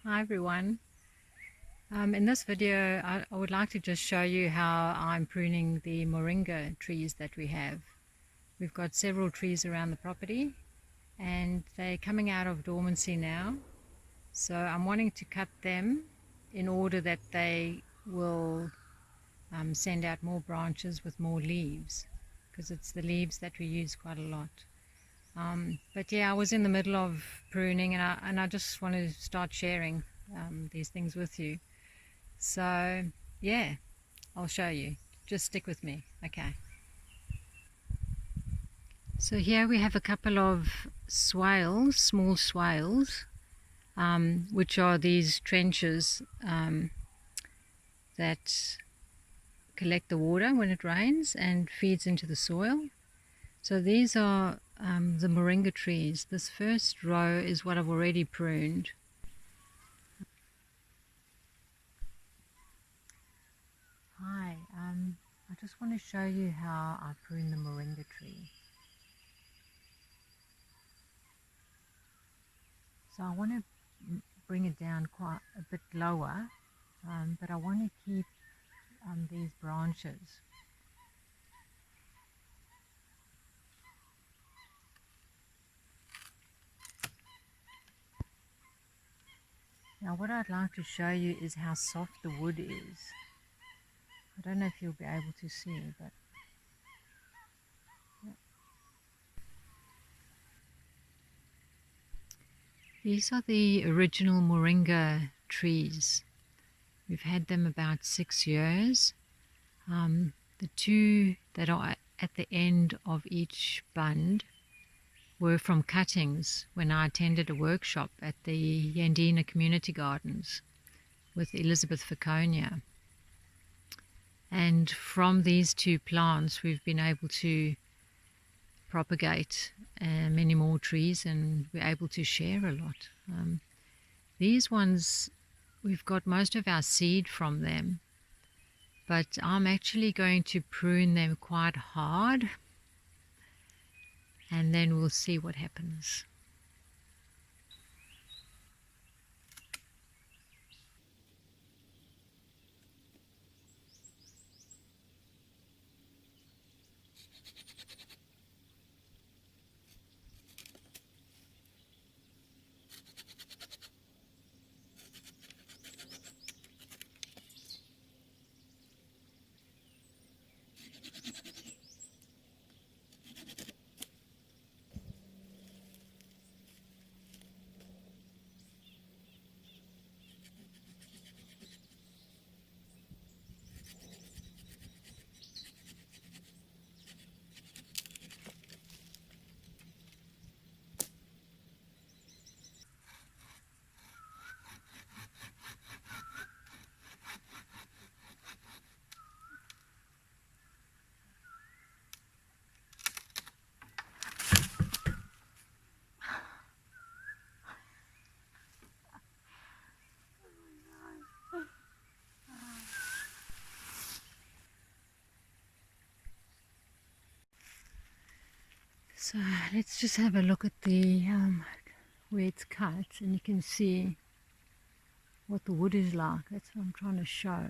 Hi everyone. In this video I would like to just show you how I'm pruning the moringa trees that we have. We've got several trees around the property and they're coming out of dormancy now. So I'm wanting to cut them in order that they will send out more branches with more leaves, because it's the leaves that we use quite a lot. But yeah, I was in the middle of pruning and I just want to start sharing these things with you. So yeah, I'll show you. Just stick with me. Okay. So here we have a couple of swales, small swales, which are these trenches that collect the water when it rains and feeds into the soil. So these are the moringa trees. This first row is what I've already pruned. Hi, I just want to show you how I prune the moringa tree. So I want to bring it down quite a bit lower, but I want to keep these branches. Now what I'd like to show you is how soft the wood is. I don't know if you'll be able to see, but yeah. These are the original moringa trees. We've had them about 6 years. The two that are at the end of each bund were from cuttings when I attended a workshop at the Yandina Community Gardens with Elizabeth Faconia. And from these two plants we've been able to propagate many more trees, and we're able to share a lot. These ones, we've got most of our seed from them, but I'm actually going to prune them quite hard and then we'll see what happens. So let's just have a look at the where it's cut, and you can see what the wood is like. That's what I'm trying to show.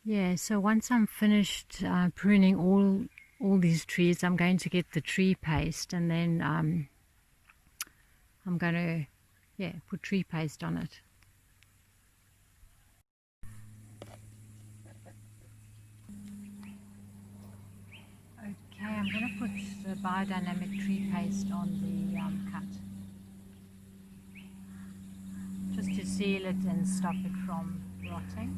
Yeah, so once I'm finished pruning all these trees, I'm going to get the tree paste, and then I'm going to put tree paste on it. Okay, I'm going to put the Biodynamic tree paste on the cut, just to seal it and stop it from rotting.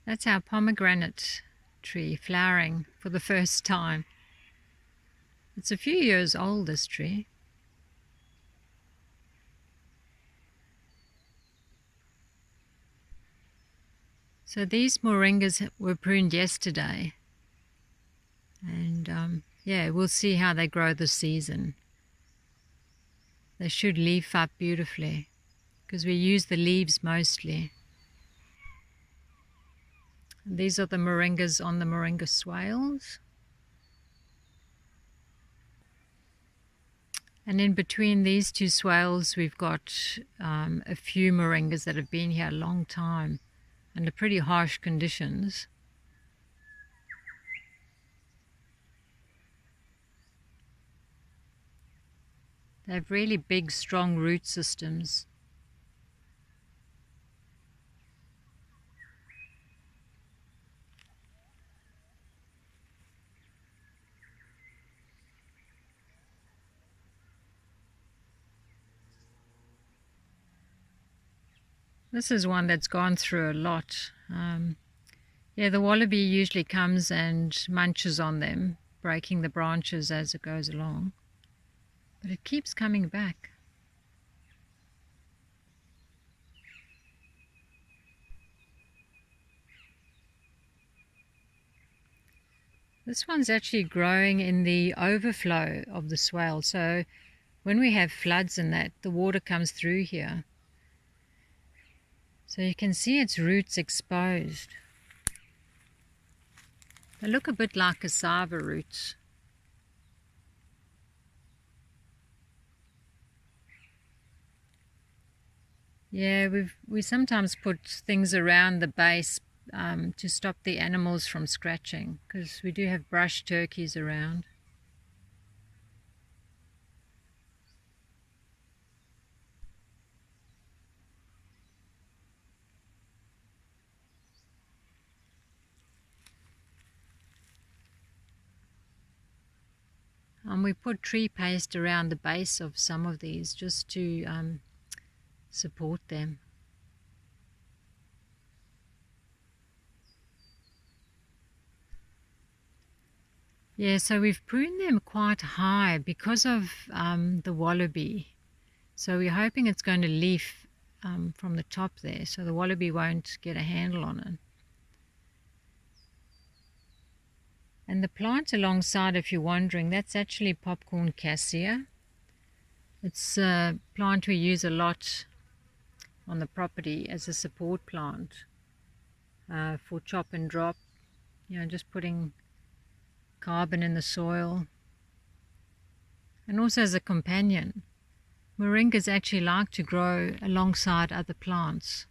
That's our pomegranate tree flowering for the first time. It's a few years old, this tree. So these moringas were pruned yesterday, and yeah, we'll see how they grow this season. They should leaf up beautifully because we use the leaves mostly. These are the moringas on the moringa swales. And in between these two swales we've got a few moringas that have been here a long time under pretty harsh conditions. They have really big, strong root systems. This is one that's gone through a lot. Yeah, the wallaby usually comes and munches on them, breaking the branches as it goes along. But it keeps coming back. This one's actually growing in the overflow of the swale. So when we have floods and that, the water comes through here. So you can see its roots exposed. They look a bit like cassava roots. Yeah, we sometimes put things around the base to stop the animals from scratching, because we do have brush turkeys around. We put tree paste around the base of some of these just to support them. Yeah, so we've pruned them quite high because of the wallaby. So we're hoping it's going to leaf from the top there, so the wallaby won't get a handle on it. And the plant alongside, if you're wondering, that's actually popcorn cassia. It's a plant we use a lot on the property as a support plant for chop and drop, you know, just putting carbon in the soil, and also as a companion. Moringas actually like to grow alongside other plants.